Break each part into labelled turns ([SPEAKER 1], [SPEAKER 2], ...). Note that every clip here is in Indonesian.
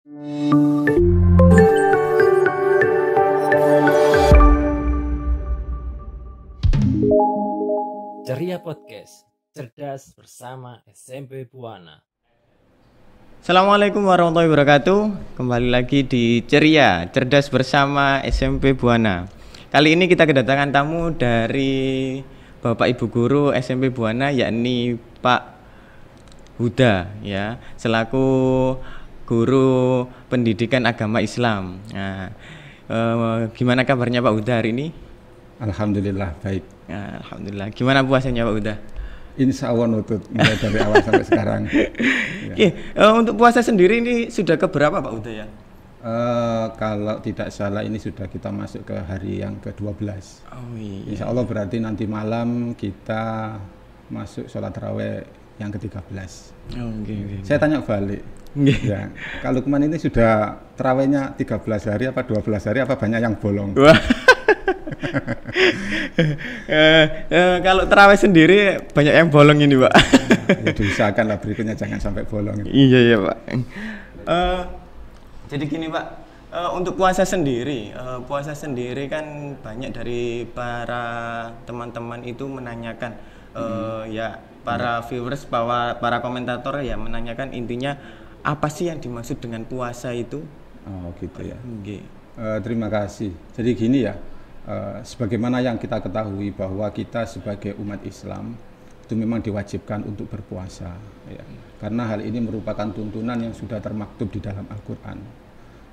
[SPEAKER 1] Ceria Podcast, cerdas bersama SMP Buana.
[SPEAKER 2] Assalamualaikum warahmatullahi wabarakatuh. Kembali lagi di Ceria, cerdas bersama SMP Buana. Kali ini kita kedatangan tamu dari Bapak Ibu Guru SMP Buana, yakni Pak Huda, ya, selaku Guru Pendidikan Agama Islam. Nah, gimana kabarnya Pak Huda hari ini?
[SPEAKER 3] Alhamdulillah baik.
[SPEAKER 2] Nah, alhamdulillah. Gimana puasanya Pak Huda?
[SPEAKER 3] Insya Allah nutut mulai dari awal sampai sekarang.
[SPEAKER 2] Ya. Untuk puasa sendiri ini sudah keberapa Pak Huda ya?
[SPEAKER 3] Kalau tidak salah ini sudah kita masuk ke hari yang ke-12.
[SPEAKER 2] Oh iya.
[SPEAKER 3] Insya Allah berarti nanti malam kita masuk sholat tarawih yang ke-13.
[SPEAKER 2] Oh, okay.
[SPEAKER 3] Saya tanya balik. Ya, kalau kemarin ini sudah tarawihnya 13 hari apa 12 hari apa banyak yang bolong?
[SPEAKER 2] Kalau terawih sendiri banyak yang bolong ini Pak.
[SPEAKER 3] Ya, diusahakan lah berikutnya jangan sampai bolong.
[SPEAKER 2] Iya Pak. Jadi gini Pak, untuk puasa sendiri kan banyak dari para teman-teman itu menanyakan, ya para viewers, bahwa para komentator ya menanyakan intinya apa sih yang dimaksud dengan puasa itu?
[SPEAKER 3] Oh gitu ya.
[SPEAKER 2] Okay.
[SPEAKER 3] Terima kasih. Jadi gini ya. Sebagaimana yang kita ketahui bahwa kita sebagai umat Islam itu memang diwajibkan untuk berpuasa ya. Karena hal ini merupakan tuntunan yang sudah termaktub di dalam Al-Quran.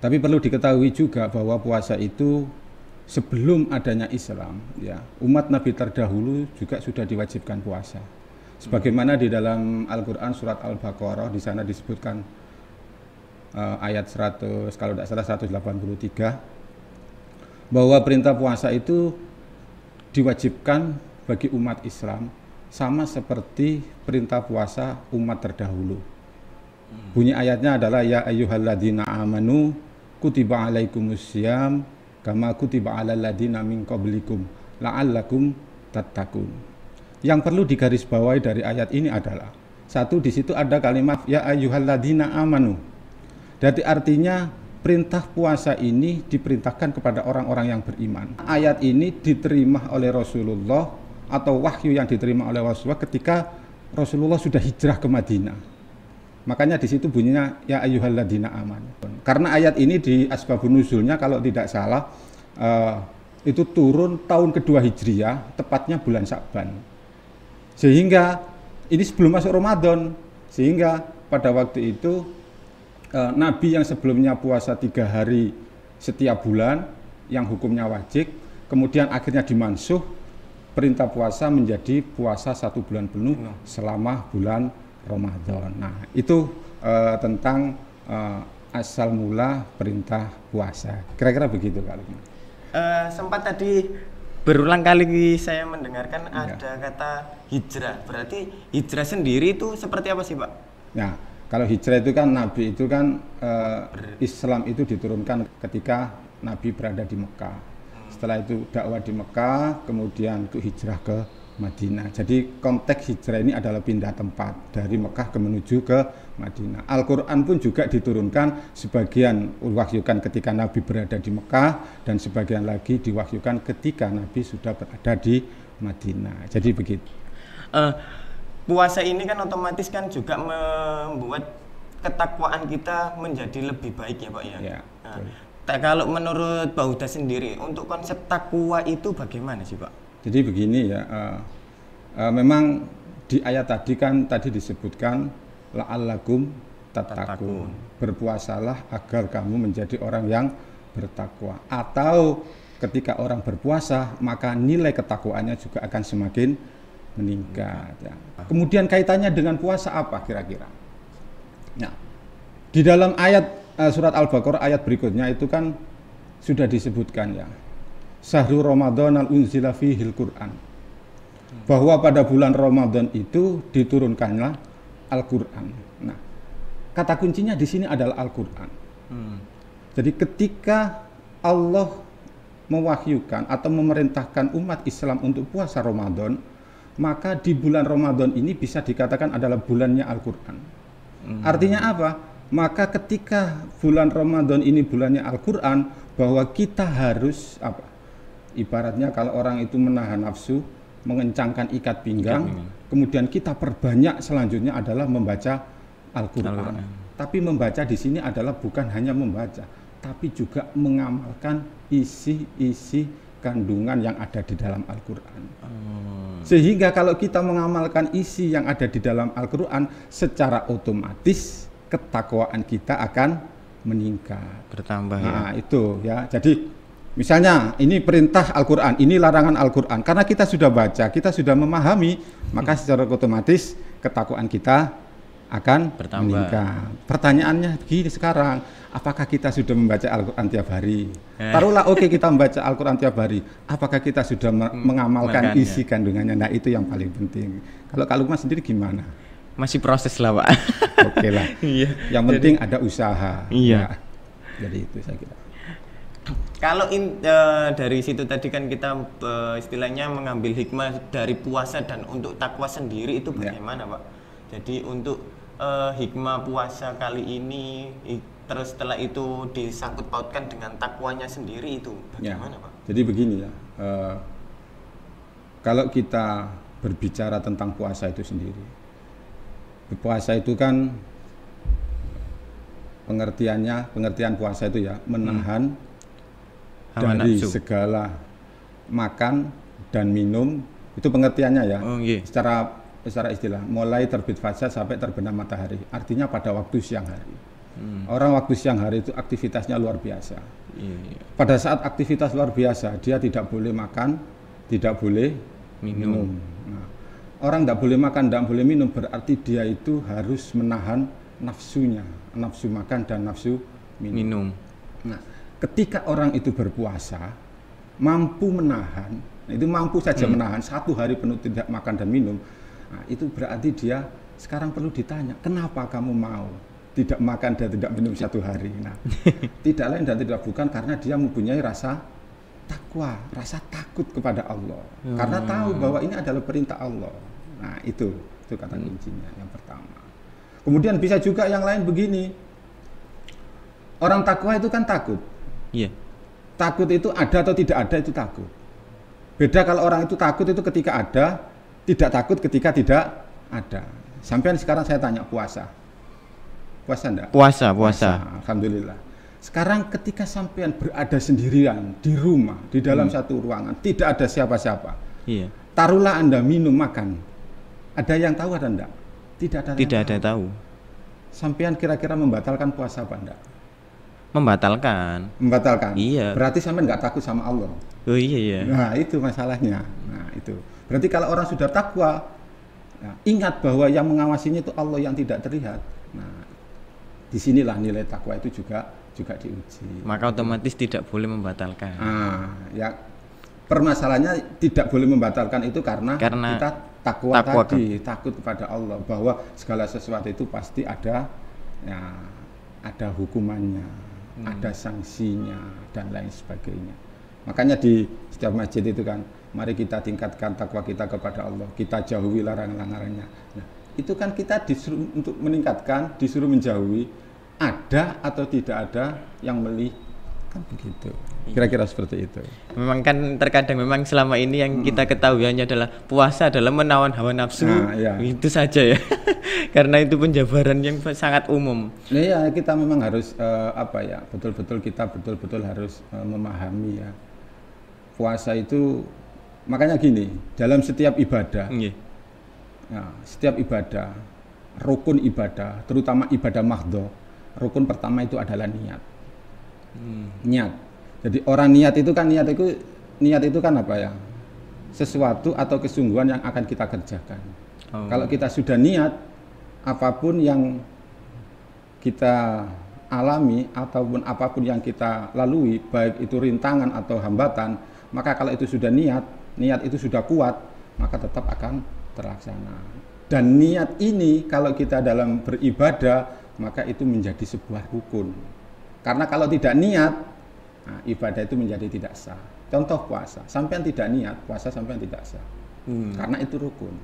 [SPEAKER 3] Tapi perlu diketahui juga bahwa puasa itu sebelum adanya Islam ya, umat Nabi terdahulu juga sudah diwajibkan puasa. Sebagaimana di dalam Al-Quran surat Al-Baqarah, di sana disebutkan ayat 100 kalau tidak salah 183, bahwa perintah puasa itu diwajibkan bagi umat Islam sama seperti perintah puasa umat terdahulu. Bunyi ayatnya adalah ya ayyuhalladzina amanu kutiba alaikumussyam kama kutiba alal ladzina min qablikum la'allakum tattaqun. Yang perlu digarisbawahi dari ayat ini adalah satu, di situ ada kalimat ya ayyuhalladzina amanu. Jadi artinya perintah puasa ini diperintahkan kepada orang-orang yang beriman. Ayat ini diterima oleh Rasulullah atau wahyu yang diterima oleh Rasulullah ketika Rasulullah sudah hijrah ke Madinah. Makanya di situ bunyinya ya ayyuhalladzina amanu. Karena ayat ini di asbabun nuzulnya kalau tidak salah itu turun tahun kedua Hijriah, tepatnya bulan Sya'ban. Sehingga ini sebelum masuk Ramadan, sehingga pada waktu itu Nabi yang sebelumnya puasa 3 hari setiap bulan yang hukumnya wajib, kemudian akhirnya dimansuh perintah puasa menjadi puasa 1 bulan penuh selama bulan Ramadan. Nah itu tentang asal mula perintah puasa. Kira-kira begitu kali ini.
[SPEAKER 2] Sempat tadi berulang kali saya mendengarkan ada kata hijrah. Berarti hijrah sendiri itu seperti apa sih Pak?
[SPEAKER 3] Nah, kalau hijrah itu kan Nabi itu kan Islam itu diturunkan ketika Nabi berada di Mekah. Setelah itu dakwah di Mekah, kemudian itu hijrah ke Madinah. Jadi konteks hijrah ini adalah pindah tempat dari Mekah menuju ke Madinah. Al-Quran pun juga diturunkan, sebagian diwahyukan ketika Nabi berada di Mekah dan sebagian lagi diwahyukan ketika Nabi sudah berada di Madinah. Jadi begitu.
[SPEAKER 2] Puasa ini kan otomatis kan juga membuat ketakwaan kita menjadi lebih baik ya Pak ya. Nah, kalau menurut Pak Huda sendiri untuk konsep takwa itu bagaimana sih Pak?
[SPEAKER 3] Jadi begini ya, memang di ayat tadi kan tadi disebutkan la'allakum tattaqun. Berpuasalah agar kamu menjadi orang yang bertakwa. Atau ketika orang berpuasa maka nilai ketakwaannya juga akan semakin meningkat ya. Kemudian kaitannya dengan puasa apa kira-kira? Nah, di dalam ayat surat Al-Baqarah ayat berikutnya itu kan sudah disebutkan ya. Syahrul Ramadan al-unzila fihil Qur'an. Bahwa pada bulan Ramadan itu diturunkanlah Al-Qur'an. Nah, kata kuncinya di sini adalah Al-Qur'an. Jadi ketika Allah mewahyukan atau memerintahkan umat Islam untuk puasa Ramadan, maka di bulan Ramadan ini bisa dikatakan adalah bulannya Al-Quran. Artinya apa? Maka ketika bulan Ramadan ini bulannya Al-Quran, bahwa kita harus apa? Ibaratnya kalau orang itu menahan nafsu, mengencangkan ikat pinggang, kemudian kita perbanyak selanjutnya adalah membaca Al-Quran. Tapi membaca di sini adalah bukan hanya membaca, tapi juga mengamalkan isi-isi kandungan yang ada di dalam Al-Quran. Sehingga kalau kita mengamalkan isi yang ada di dalam Al-Quran, secara otomatis ketakwaan kita akan meningkat,
[SPEAKER 2] bertambah.
[SPEAKER 3] Nah, itu ya. Jadi misalnya ini perintah Al-Quran, ini larangan Al-Quran. Karena kita sudah baca, kita sudah memahami, maka secara otomatis ketakwaan kita akan
[SPEAKER 2] bertambah.
[SPEAKER 3] Meningkat. Pertanyaannya gini sekarang, apakah kita sudah membaca Al-Quran tiap hari? Taruhlah oke, kita membaca Al-Quran tiap hari. Apakah kita sudah mengamalkan isi kandungannya? Nah, itu yang paling penting. Kalau Kak Lukman sendiri gimana?
[SPEAKER 2] Masih proses lah, Pak.
[SPEAKER 3] Oke lah.
[SPEAKER 2] Iya.
[SPEAKER 3] Yang penting ada usaha.
[SPEAKER 2] Iya.
[SPEAKER 3] Ya. Jadi itu saya kira.
[SPEAKER 2] Kalau dari situ tadi kan kita istilahnya mengambil hikmah dari puasa dan untuk takwa sendiri itu bagaimana, Pak? Jadi untuk hikmah puasa kali ini, terus setelah itu disangkut pautkan dengan takwanya sendiri itu bagaimana, Pak?
[SPEAKER 3] Jadi begini ya, kalau kita berbicara tentang puasa itu sendiri, puasa itu kan pengertian puasa itu ya menahan dari segala makan dan minum, itu pengertiannya ya. Secara istilah, mulai terbit fajar sampai terbenam matahari, artinya pada waktu siang hari. Orang waktu siang hari itu aktivitasnya luar biasa. Pada saat aktivitas luar biasa, dia tidak boleh makan, tidak boleh minum. Nah, orang tidak boleh makan, tidak boleh minum, berarti dia itu harus menahan nafsunya, nafsu makan dan nafsu minum. Nah, ketika orang itu berpuasa, mampu menahan, itu mampu saja menahan 1 hari penuh tidak makan dan minum, nah, itu berarti dia sekarang perlu ditanya, kenapa kamu mau tidak makan dan tidak minum 1 hari? Nah, tidak lain dan tidak bukan karena dia mempunyai rasa takwa, rasa takut kepada Allah, karena tahu bahwa ini adalah perintah Allah. Nah, itu kata kuncinya yang pertama. Kemudian bisa juga yang lain begini, orang takwa itu kan takut.
[SPEAKER 2] Iya.
[SPEAKER 3] Takut itu ada atau tidak ada, itu takut. Beda kalau orang itu takut itu ketika ada, tidak takut ketika tidak ada. Sampai sekarang saya tanya, puasa enggak?
[SPEAKER 2] Puasa.
[SPEAKER 3] Alhamdulillah. Sekarang ketika sampean berada sendirian di rumah, di dalam satu ruangan, tidak ada siapa-siapa.
[SPEAKER 2] Iya.
[SPEAKER 3] Taruhlah Anda minum makan. Ada yang tahu ada enggak? Tidak ada.
[SPEAKER 2] Tidak ada yang tahu.
[SPEAKER 3] Sampean kira-kira membatalkan puasa apa enggak?
[SPEAKER 2] Membatalkan. Iya.
[SPEAKER 3] Berarti sampean enggak takut sama Allah.
[SPEAKER 2] Oh iya.
[SPEAKER 3] Nah, itu masalahnya. Nah, itu. Berarti kalau orang sudah takwa, nah, ingat bahwa yang mengawasinya itu Allah yang tidak terlihat. Nah, disinilah nilai takwa itu juga diuji.
[SPEAKER 2] Maka otomatis tidak boleh membatalkan.
[SPEAKER 3] Ya permasalahannya tidak boleh membatalkan itu karena kita takwa tadi, takut kepada Allah bahwa segala sesuatu itu pasti ada hukumannya, ada sanksinya dan lain sebagainya. Makanya di setiap masjid itu kan, mari kita tingkatkan takwa kita kepada Allah, kita jauhi larangan-larangannya. Nah, itu kan kita disuruh untuk meningkatkan, disuruh menjauhi, ada atau tidak ada yang melihat, kan begitu. Kira-kira seperti itu.
[SPEAKER 2] Memang kan terkadang memang selama ini yang kita ketahui hanya adalah puasa adalah menawan hawa nafsu. Itu saja ya. Karena itu penjabaran yang sangat umum.
[SPEAKER 3] Nah, ya kita memang harus betul-betul harus memahami ya. Puasa itu makanya gini, dalam setiap ibadah. Setiap ibadah, rukun ibadah, terutama ibadah mahdhah, rukun pertama itu adalah niat. Niat. Jadi orang niat itu kan apa ya? Sesuatu atau kesungguhan yang akan kita kerjakan. Kalau kita sudah niat, apapun yang kita alami ataupun apapun yang kita lalui, baik itu rintangan atau hambatan, maka kalau itu sudah niat itu sudah kuat, maka tetap akan terlaksana. Dan niat ini kalau kita dalam beribadah, maka itu menjadi sebuah rukun. Karena kalau tidak niat, ibadah itu menjadi tidak sah. Contoh puasa, sampean tidak niat, puasa sampean tidak sah. Karena itu rukun.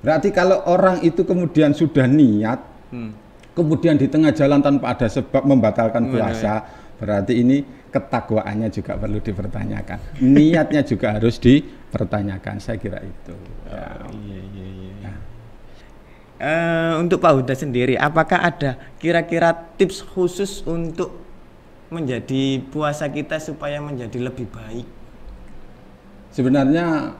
[SPEAKER 3] Berarti kalau orang itu kemudian sudah niat, kemudian di tengah jalan tanpa ada sebab membatalkan puasa, berarti ini ketakwaannya juga perlu dipertanyakan, niatnya juga harus dipertanyakan. Saya kira itu.
[SPEAKER 2] Iya. Untuk Pak Huda sendiri, apakah ada kira-kira tips khusus untuk menjadi puasa kita supaya menjadi lebih baik?
[SPEAKER 3] Sebenarnya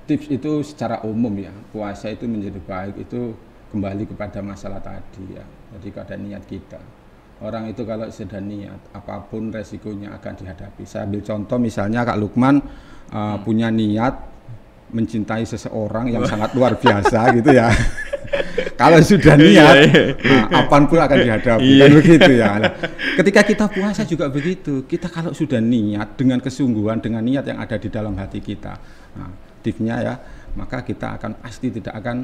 [SPEAKER 3] tips itu secara umum ya, puasa itu menjadi baik itu kembali kepada masalah tadi ya. Jadi pada niat kita. Orang itu kalau sudah niat, apapun resikonya akan dihadapi. Saya ambil contoh misalnya Kak Lukman punya niat mencintai seseorang yang sangat luar biasa gitu ya. Kalau sudah niat, apapun akan dihadapi, kan begitu ya. Nah, ketika kita puasa juga begitu. Kita kalau sudah niat dengan kesungguhan, dengan niat yang ada di dalam hati kita, nah, tipsnya ya, maka kita akan pasti tidak akan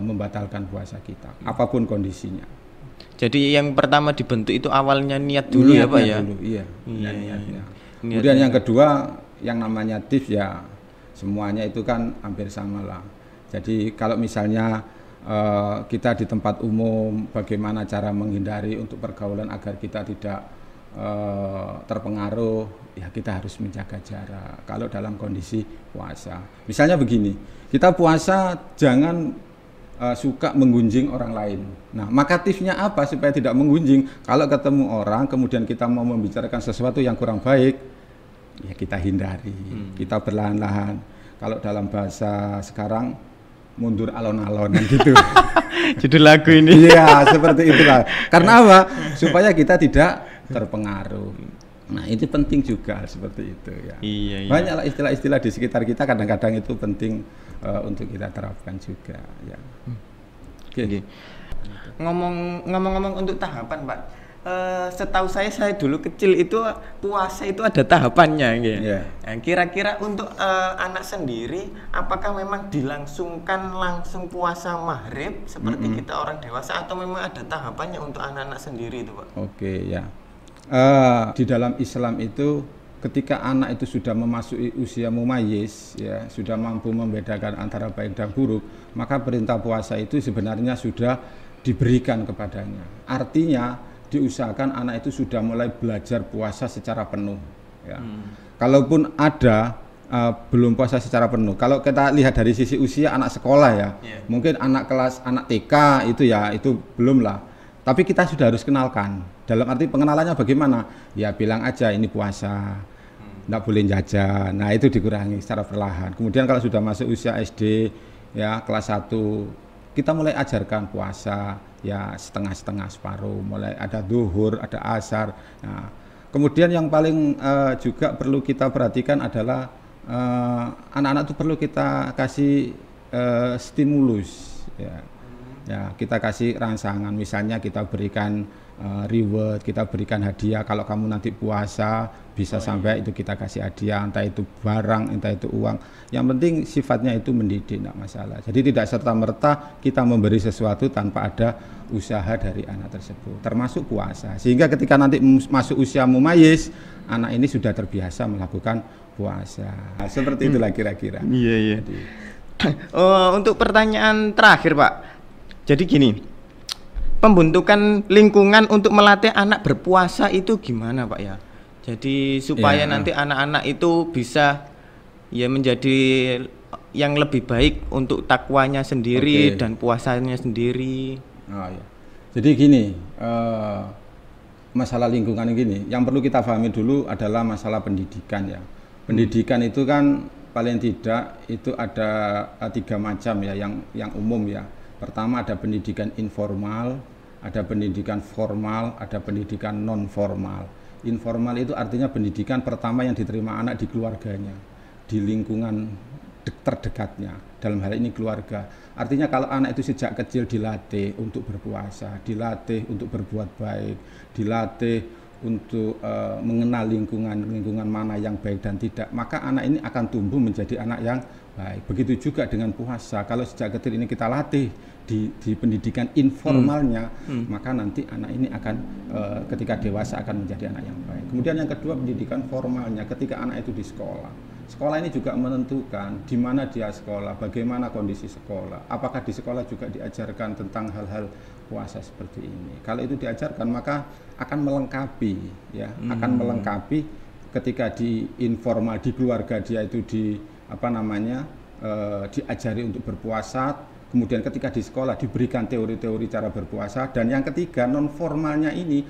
[SPEAKER 3] membatalkan puasa kita, apapun kondisinya.
[SPEAKER 2] Jadi yang pertama dibentuk itu awalnya niat dulu ya Pak ya?
[SPEAKER 3] Dulu, iya. Niatnya. Kemudian yang kedua, yang namanya tips ya, semuanya itu kan hampir sama lah. Jadi kalau misalnya kita di tempat umum, bagaimana cara menghindari untuk pergaulan agar kita tidak terpengaruh, ya kita harus menjaga jarak. Kalau dalam kondisi puasa, misalnya begini, kita puasa jangan suka menggunjing orang lain. Nah, maka tipsnya apa supaya tidak menggunjing? Kalau ketemu orang, kemudian kita mau membicarakan sesuatu yang kurang baik, ya kita hindari, kita perlahan-lahan. Kalau dalam bahasa sekarang mundur alon-alon gitu.
[SPEAKER 2] Judul lagu ini.
[SPEAKER 3] Iya, seperti itulah. Karena apa? Supaya kita tidak terpengaruh. Nah, itu penting juga seperti itu ya.
[SPEAKER 2] Iya.
[SPEAKER 3] Banyaklah istilah-istilah di sekitar kita, kadang-kadang itu penting untuk kita terapkan juga ya.
[SPEAKER 2] Oke. Ngomong-ngomong untuk tahapan, Pak. Setahu saya dulu kecil itu puasa itu ada tahapannya gitu. Yeah. Nah, kira-kira untuk anak sendiri apakah memang dilangsungkan langsung puasa maghrib seperti kita orang dewasa atau memang ada tahapannya untuk anak-anak sendiri itu Pak?
[SPEAKER 3] Oke ya. Di dalam Islam itu ketika anak itu sudah memasuki usia mumayyiz ya, sudah mampu membedakan antara baik dan buruk, maka perintah puasa itu sebenarnya sudah diberikan kepadanya. Artinya diusahakan anak itu sudah mulai belajar puasa secara penuh ya. Kalaupun ada belum puasa secara penuh, kalau kita lihat dari sisi usia anak sekolah ya, mungkin anak TK itu ya itu belum lah, tapi kita sudah harus kenalkan. Dalam arti pengenalannya bagaimana? Ya bilang aja ini puasa, enggak boleh jajan. Nah itu dikurangi secara perlahan. Kemudian kalau sudah masuk usia SD ya kelas 1, kita mulai ajarkan puasa ya setengah-setengah, separuh, mulai ada duhur, ada asar. Nah, kemudian yang paling juga perlu kita perhatikan adalah anak-anak itu perlu kita kasih stimulus ya. Ya, kita kasih rangsangan, misalnya kita berikan reward, kita berikan hadiah. Kalau kamu nanti puasa bisa sampai itu kita kasih hadiah, entah itu barang, entah itu uang. Yang penting sifatnya itu mendidik, tidak masalah. Jadi tidak serta-merta kita memberi sesuatu tanpa ada usaha dari anak tersebut, termasuk puasa. Sehingga ketika nanti masuk usia mumayyiz, anak ini sudah terbiasa melakukan puasa. Nah, seperti itulah kira-kira.
[SPEAKER 2] Iya. Untuk pertanyaan terakhir Pak, jadi gini, pembentukan lingkungan untuk melatih anak berpuasa itu gimana Pak ya? Jadi supaya nanti anak-anak itu bisa ya menjadi yang lebih baik untuk takwanya sendiri dan puasanya sendiri.
[SPEAKER 3] Oh, ya. Jadi gini, masalah lingkungan gini, yang perlu kita pahami dulu adalah masalah pendidikan ya. Pendidikan itu kan paling tidak itu ada 3 macam ya, yang umum ya. Pertama ada pendidikan informal, ada pendidikan formal, ada pendidikan non formal. Informal itu artinya pendidikan pertama yang diterima anak di keluarganya, di lingkungan terdekatnya, dalam hal ini keluarga. Artinya kalau anak itu sejak kecil dilatih untuk berpuasa, dilatih untuk berbuat baik, dilatih untuk mengenal lingkungan mana yang baik dan tidak, maka anak ini akan tumbuh menjadi anak yang baik. Begitu juga dengan puasa, kalau sejak kecil ini kita latih di pendidikan informalnya, maka nanti anak ini akan ketika dewasa akan menjadi anak yang baik. Kemudian yang kedua pendidikan formalnya, ketika anak itu di sekolah. sekolah ini juga menentukan di mana dia sekolah, bagaimana kondisi sekolah, apakah di sekolah juga diajarkan tentang hal-hal puasa seperti ini. Kalau itu diajarkan maka akan melengkapi, ya, akan melengkapi ketika di informal di keluarga dia itu diajari untuk berpuasa. Kemudian ketika di sekolah diberikan teori-teori cara berpuasa, dan yang ketiga non formal ini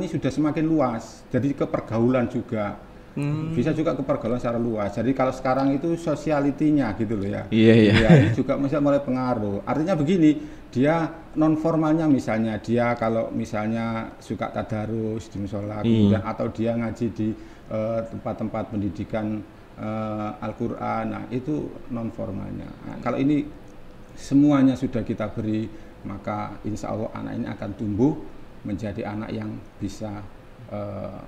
[SPEAKER 3] sudah semakin luas, jadi ke pergaulan juga bisa juga ke pergaulan secara luas. Jadi kalau sekarang itu sociality-nya gitu loh ya, ini juga mulai pengaruh. Artinya begini, dia non formalnya misalnya dia kalau misalnya suka tadarus di musola, kemudian atau dia ngaji di tempat-tempat pendidikan Al-Quran, nah itu non formalnya. Nah, kalau ini semuanya sudah kita beri, maka insya Allah anak ini akan tumbuh menjadi anak yang bisa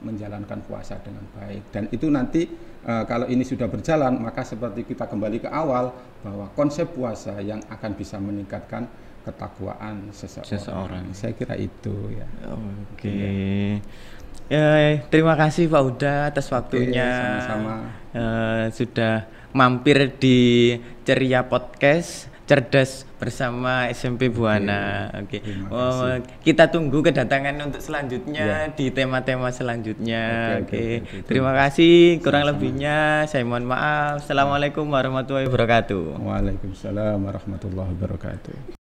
[SPEAKER 3] menjalankan puasa dengan baik. Dan itu nanti kalau ini sudah berjalan, maka seperti kita kembali ke awal, bahwa konsep puasa yang akan bisa meningkatkan ketakwaan seseorang. Saya kira itu ya.
[SPEAKER 2] Oke. Terima kasih Pak Huda atas waktunya.
[SPEAKER 3] Sama-sama.
[SPEAKER 2] Sudah mampir di Ceria Podcast Cerdas bersama SMP Buana. Oke. Kita tunggu kedatangan untuk selanjutnya di tema-tema selanjutnya. Oke. Terima kasih. Kurang lebihnya saya mohon maaf. Assalamualaikum warahmatullahi wabarakatuh.
[SPEAKER 3] Waalaikumsalam warahmatullahi wabarakatuh.